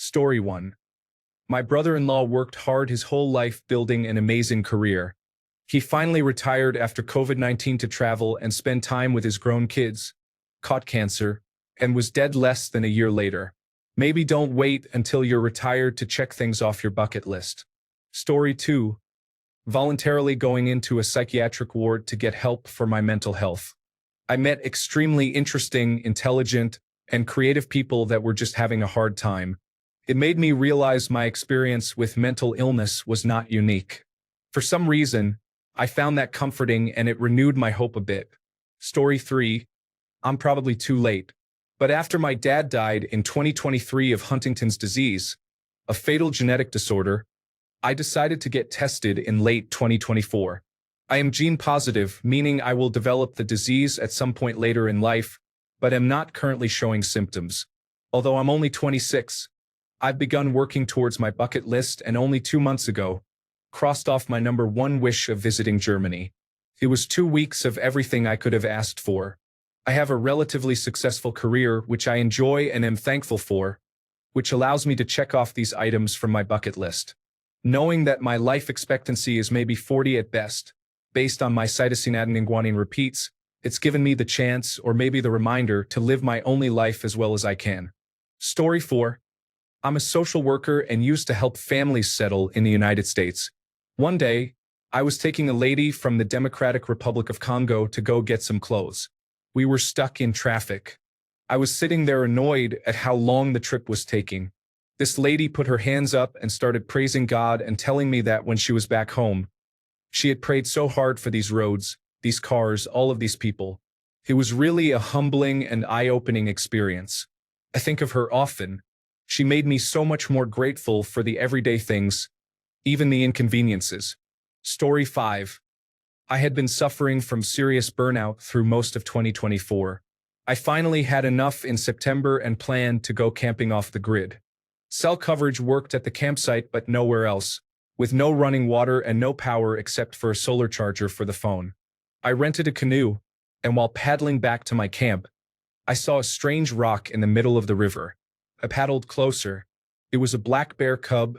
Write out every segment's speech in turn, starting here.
Story 1. My brother-in-law worked hard his whole life building an amazing career. He finally retired after COVID-19 to travel and spend time with his grown kids, caught cancer, and was dead less than a year later. Maybe don't wait until you're retired to check things off your bucket list. Story 2. Voluntarily going into a psychiatric ward to get help for my mental health. I met extremely interesting, intelligent, and creative people that were just having a hard time. It made me realize my experience with mental illness was not unique. For some reason, I found that comforting and it renewed my hope a bit. Story 3. I'm probably too late. But after my dad died in 2023 of Huntington's disease, a fatal genetic disorder, I decided to get tested in late 2024. I am gene positive, meaning I will develop the disease at some point later in life, but am not currently showing symptoms. Although I'm only 26, I've begun working towards my bucket list and only 2 months ago, crossed off my number one wish of visiting Germany. It was 2 weeks of everything I could have asked for. I have a relatively successful career which I enjoy and am thankful for, which allows me to check off these items from my bucket list. Knowing that my life expectancy is maybe 40 at best, based on my cytosine guanine repeats, it's given me the chance or maybe the reminder to live my only life as well as I can. Story 4. I'm a social worker and used to help families settle in the United States. One day, I was taking a lady from the Democratic Republic of Congo to go get some clothes. We were stuck in traffic. I was sitting there annoyed at how long the trip was taking. This lady put her hands up and started praising God and telling me that when she was back home, she had prayed so hard for these roads, these cars, all of these people. It was really a humbling and eye-opening experience. I think of her often. She made me so much more grateful for the everyday things, even the inconveniences. Story 5. I had been suffering from serious burnout through most of 2024. I finally had enough in September and planned to go camping off the grid. Cell coverage worked at the campsite but nowhere else, with no running water and no power except for a solar charger for the phone. I rented a canoe, and while paddling back to my camp, I saw a strange rock in the middle of the river. I paddled closer. It was a black bear cub,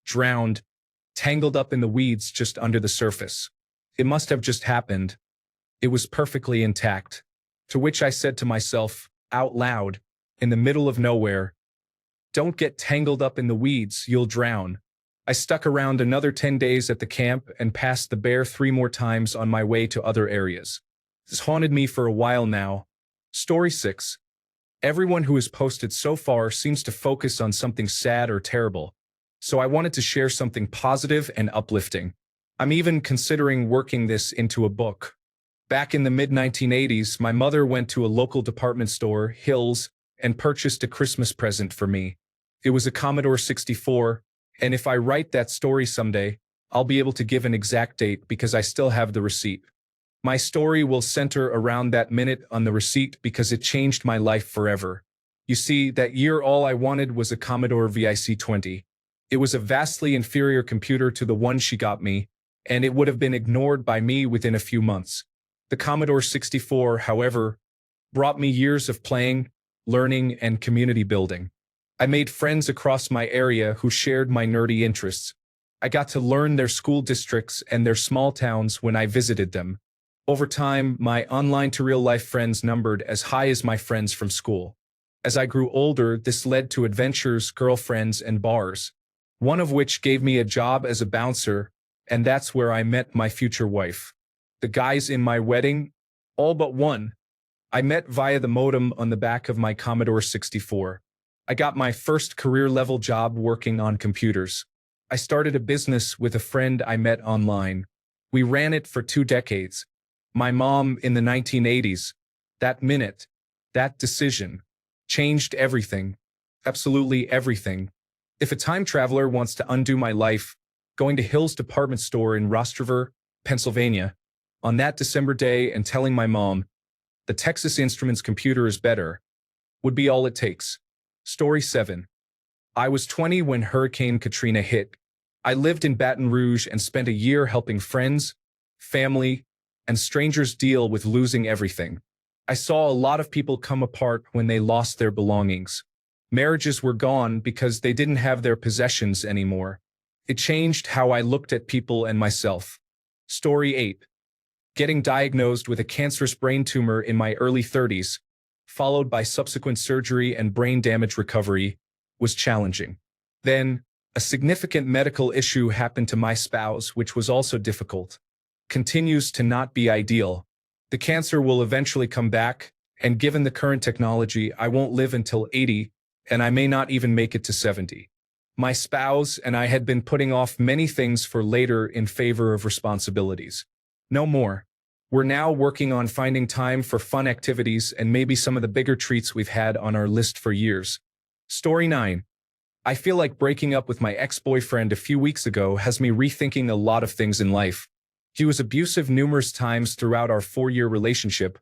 drowned, tangled up in the weeds just under the surface. It must have just happened. It was perfectly intact. To which I said to myself, out loud, in the middle of nowhere, "Don't get tangled up in the weeds, you'll drown." I stuck around another 10 days at the camp and passed the bear 3 more times on my way to other areas. This haunted me for a while now. Story 6. Everyone who has posted so far seems to focus on something sad or terrible, so I wanted to share something positive and uplifting. I'm even considering working this into a book. Back in the mid-1980s, my mother went to a local department store, Hills, and purchased a Christmas present for me. It was a Commodore 64, and if I write that story someday, I'll be able to give an exact date because I still have the receipt. My story will center around that minute on the receipt because it changed my life forever. You see, that year all I wanted was a Commodore VIC-20. It was a vastly inferior computer to the one she got me, and it would have been ignored by me within a few months. The Commodore 64, however, brought me years of playing, learning, and community building. I made friends across my area who shared my nerdy interests. I got to learn their school districts and their small towns when I visited them. Over time, my online-to-real-life friends numbered as high as my friends from school. As I grew older, this led to adventures, girlfriends, and bars, one of which gave me a job as a bouncer, and that's where I met my future wife. The guys in my wedding, all but one, I met via the modem on the back of my Commodore 64. I got my first career-level job working on computers. I started a business with a friend I met online. We ran it for 2 decades. My mom in the 1980s, that minute, that decision, changed everything. Absolutely everything. If a time traveler wants to undo my life, going to Hill's department store in Rostraver, Pennsylvania, on that December day and telling my mom, the Texas Instruments computer is better, would be all it takes. Story 7. I was 20 when Hurricane Katrina hit. I lived in Baton Rouge and spent a year helping friends, family, and strangers deal with losing everything. I saw a lot of people come apart when they lost their belongings. Marriages were gone because they didn't have their possessions anymore. It changed how I looked at people and myself. Story 8. Getting diagnosed with a cancerous brain tumor in my early 30s, followed by subsequent surgery and brain damage recovery, was challenging. Then, a significant medical issue happened to my spouse, which was also difficult. Continues to not be ideal. The cancer will eventually come back, and given the current technology, I won't live until 80, and I may not even make it to 70. My spouse and I had been putting off many things for later in favor of responsibilities. No more. We're now working on finding time for fun activities and maybe some of the bigger treats we've had on our list for years. Story 9. I feel like breaking up with my ex-boyfriend a few weeks ago has me rethinking a lot of things in life. He was abusive numerous times throughout our 4-year relationship,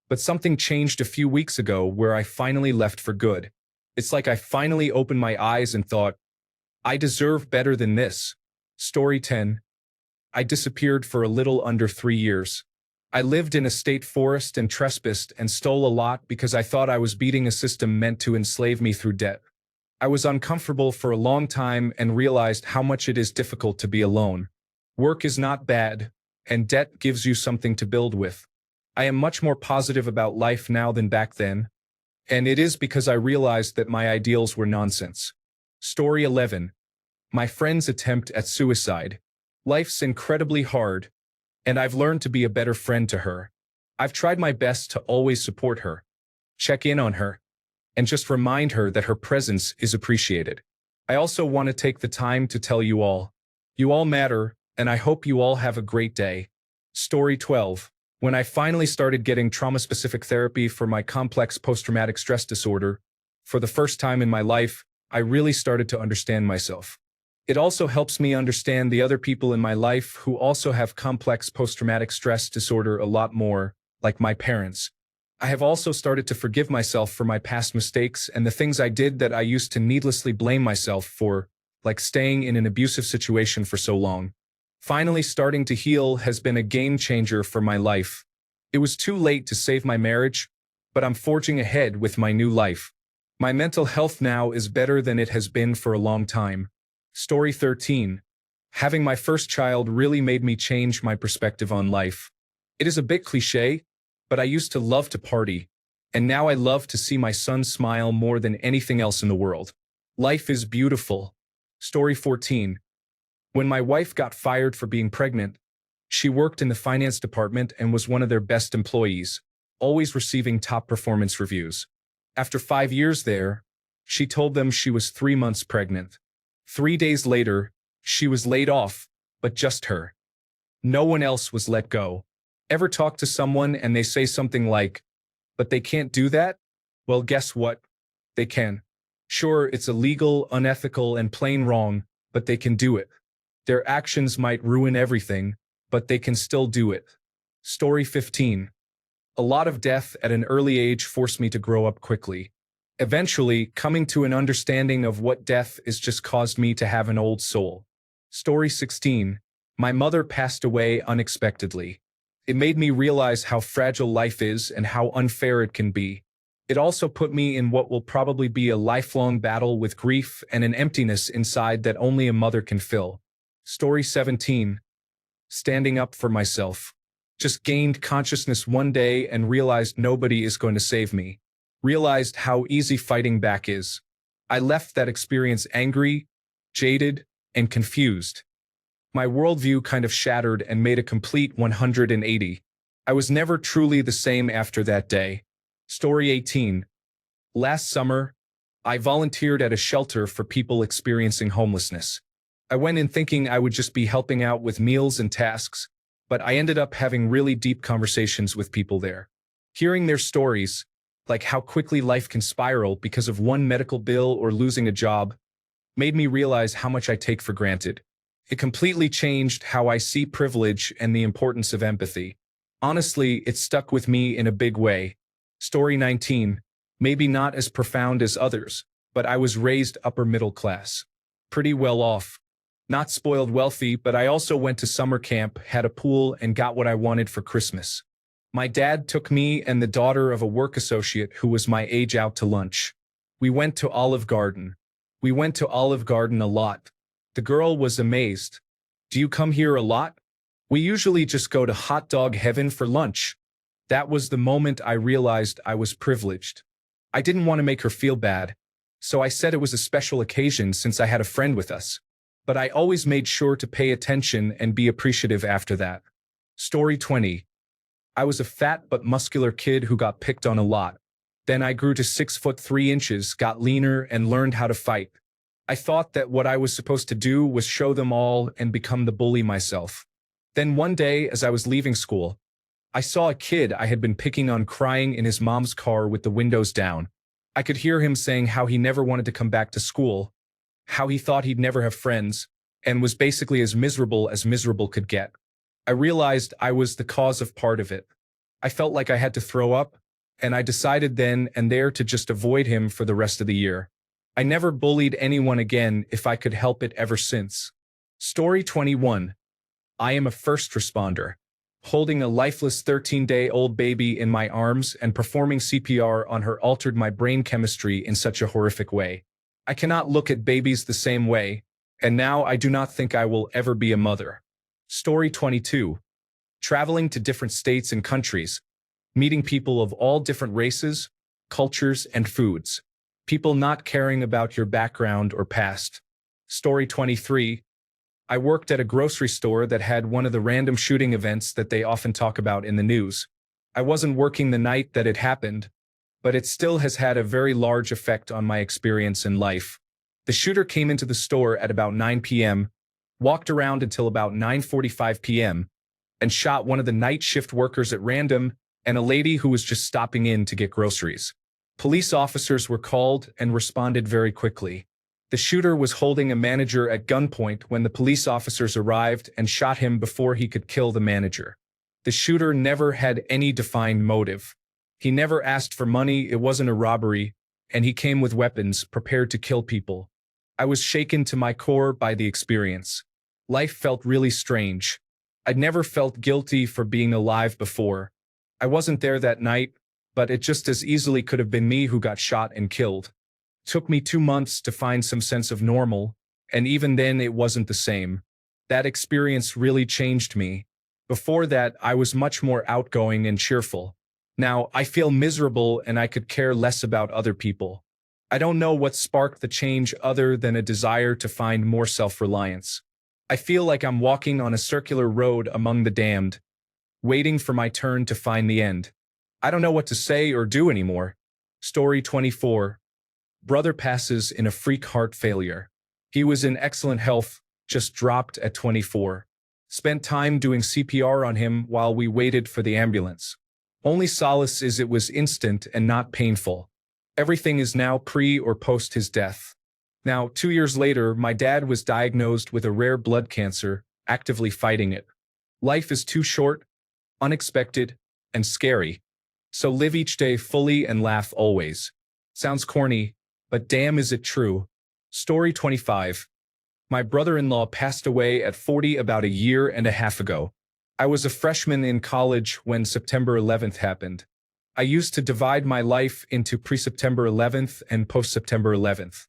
but something changed a few weeks ago where I finally left for good. It's like I finally opened my eyes and thought, I deserve better than this. Story 10. I disappeared for a little under 3 years. I lived in a state forest and trespassed and stole a lot because I thought I was beating a system meant to enslave me through debt. I was uncomfortable for a long time and realized how much it is difficult to be alone. Work is not bad, and debt gives you something to build with. I am much more positive about life now than back then, and it is because I realized that my ideals were nonsense. Story 11. My friend's attempt at suicide. Life's incredibly hard, and I've learned to be a better friend to her. I've tried my best to always support her, check in on her, and just remind her that her presence is appreciated. I also want to take the time to tell you all matter, and I hope you all have a great day. Story 12. When I finally started getting trauma-specific therapy for my complex post-traumatic stress disorder, for the first time in my life, I really started to understand myself. It also helps me understand the other people in my life who also have complex post-traumatic stress disorder a lot more, like my parents. I have also started to forgive myself for my past mistakes and the things I did that I used to needlessly blame myself for, like staying in an abusive situation for so long. Finally starting to heal has been a game changer for my life. It was too late to save my marriage, but I'm forging ahead with my new life. My mental health now is better than it has been for a long time. Story 13. Having my first child really made me change my perspective on life. It is a bit cliché, but I used to love to party, and now I love to see my son smile more than anything else in the world. Life is beautiful. Story 14. When my wife got fired for being pregnant, she worked in the finance department and was one of their best employees, always receiving top performance reviews. After 5 years there, she told them she was 3 months pregnant. 3 days later, she was laid off, but just her. No one else was let go. Ever talk to someone and they say something like, "But they can't do that?" Well, guess what? They can. Sure, it's illegal, unethical, and plain wrong, but they can do it. Their actions might ruin everything, but they can still do it. Story 15. A lot of death at an early age forced me to grow up quickly. Eventually, coming to an understanding of what death is just caused me to have an old soul. Story 16. My mother passed away unexpectedly. It made me realize how fragile life is and how unfair it can be. It also put me in what will probably be a lifelong battle with grief and an emptiness inside that only a mother can fill. Story 17. Standing up for myself. Just gained consciousness one day and realized nobody is going to save me. Realized how easy fighting back is. I left that experience angry, jaded, and confused. My worldview kind of shattered and made a complete 180. I was never truly the same after that day. Story 18. Last summer, I volunteered at a shelter for people experiencing homelessness. I went in thinking I would just be helping out with meals and tasks, but I ended up having really deep conversations with people there. Hearing their stories, like how quickly life can spiral because of one medical bill or losing a job, made me realize how much I take for granted. It completely changed how I see privilege and the importance of empathy. Honestly, it stuck with me in a big way. Story 19. Maybe not as profound as others, but I was raised upper middle class. Pretty well off. Not spoiled wealthy, but I also went to summer camp, had a pool, and got what I wanted for Christmas. My dad took me and the daughter of a work associate who was my age out to lunch. We went to Olive Garden. We went to Olive Garden a lot. The girl was amazed. Do you come here a lot? We usually just go to hot dog heaven for lunch. That was the moment I realized I was privileged. I didn't want to make her feel bad, so I said it was a special occasion since I had a friend with us. But I always made sure to pay attention and be appreciative after that. Story 20. I was a fat but muscular kid who got picked on a lot. Then I grew to 6'3", got leaner, and learned how to fight. I thought that what I was supposed to do was show them all and become the bully myself. Then one day, as I was leaving school, I saw a kid I had been picking on crying in his mom's car with the windows down. I could hear him saying how he never wanted to come back to school, how he thought he'd never have friends, and was basically as miserable could get. I realized I was the cause of part of it. I felt like I had to throw up, and I decided then and there to just avoid him for the rest of the year. I never bullied anyone again if I could help it ever since. Story 21. I am a first responder. Holding a lifeless 13-day-old baby in my arms and performing CPR on her altered my brain chemistry in such a horrific way. I cannot look at babies the same way, and now I do not think I will ever be a mother. Story 22. Traveling to different states and countries, meeting people of all different races, cultures, and foods. People not caring about your background or past. Story 23. I worked at a grocery store that had one of the random shooting events that they often talk about in the news. I wasn't working the night that it happened, but it still has had a very large effect on my experience in life. The shooter came into the store at about 9 p.m., walked around until about 9:45 p.m., and shot one of the night shift workers at random and a lady who was just stopping in to get groceries. Police officers were called and responded very quickly. The shooter was holding a manager at gunpoint when the police officers arrived and shot him before he could kill the manager. The shooter never had any defined motive. He never asked for money, it wasn't a robbery, and he came with weapons, prepared to kill people. I was shaken to my core by the experience. Life felt really strange. I'd never felt guilty for being alive before. I wasn't there that night, but it just as easily could have been me who got shot and killed. It took me 2 months to find some sense of normal, and even then it wasn't the same. That experience really changed me. Before that, I was much more outgoing and cheerful. Now, I feel miserable and I could care less about other people. I don't know what sparked the change other than a desire to find more self-reliance. I feel like I'm walking on a circular road among the damned, waiting for my turn to find the end. I don't know what to say or do anymore. Story 24. Brother passes in a freak heart failure. He was in excellent health, just dropped at 24. Spent time doing CPR on him while we waited for the ambulance. Only solace is it was instant and not painful. Everything is now pre or post his death. Now, 2 years later, my dad was diagnosed with a rare blood cancer, actively fighting it. Life is too short, unexpected, and scary. So live each day fully and laugh always. Sounds corny, but damn is it true. Story 25. My brother-in-law passed away at 40 about a year and a half ago. I was a freshman in college when September 11th happened. I used to divide my life into pre-September 11th and post-September 11th.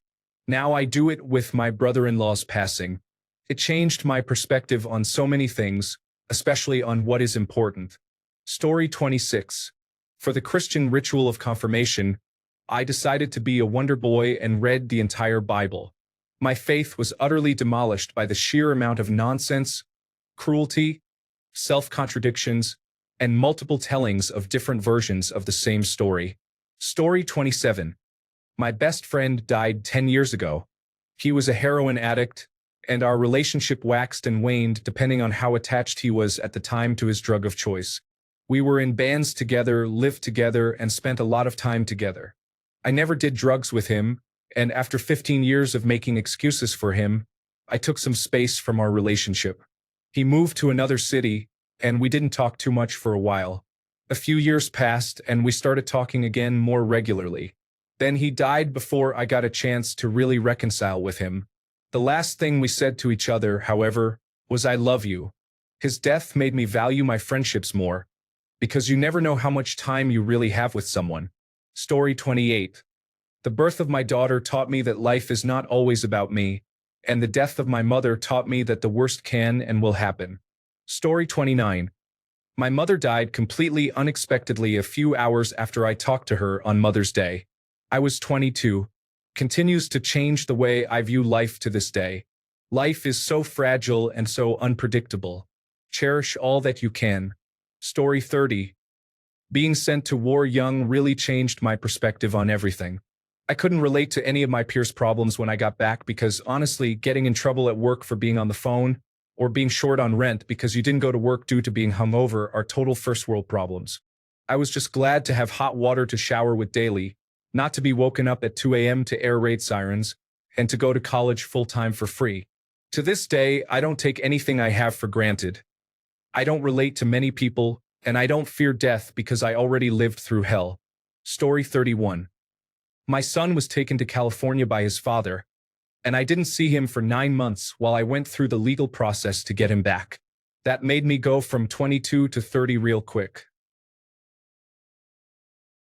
Now I do it with my brother-in-law's passing. It changed my perspective on so many things, especially on what is important. Story 26. For the Christian ritual of confirmation, I decided to be a wonder boy and read the entire Bible. My faith was utterly demolished by the sheer amount of nonsense, cruelty, self-contradictions, and multiple tellings of different versions of the same story. Story 27. My best friend died 10 years ago. He was a heroin addict, and our relationship waxed and waned depending on how attached he was at the time to his drug of choice. We were in bands together, lived together, and spent a lot of time together. I never did drugs with him, and after 15 years of making excuses for him, I took some space from our relationship. He moved to another city, and we didn't talk too much for a while. A few years passed, and we started talking again more regularly. Then he died before I got a chance to really reconcile with him. The last thing we said to each other, however, was "I love you." His death made me value my friendships more, because you never know how much time you really have with someone. Story 28. The birth of my daughter taught me that life is not always about me, and the death of my mother taught me that the worst can and will happen. Story 29. My mother died completely unexpectedly a few hours after I talked to her on Mother's Day. I was 22. Continues to change the way I view life to this day. Life is so fragile and so unpredictable. Cherish all that you can. Story 30. Being sent to war young really changed my perspective on everything. I couldn't relate to any of my peers' problems when I got back because honestly, getting in trouble at work for being on the phone or being short on rent because you didn't go to work due to being hungover are total first world problems. I was just glad to have hot water to shower with daily, not to be woken up at 2 a.m. to air raid sirens, and to go to college full-time for free. To this day, I don't take anything I have for granted. I don't relate to many people, and I don't fear death because I already lived through hell. Story 31. My son was taken to California by his father, and I didn't see him for 9 months while I went through the legal process to get him back. That made me go from 22 to 30 real quick.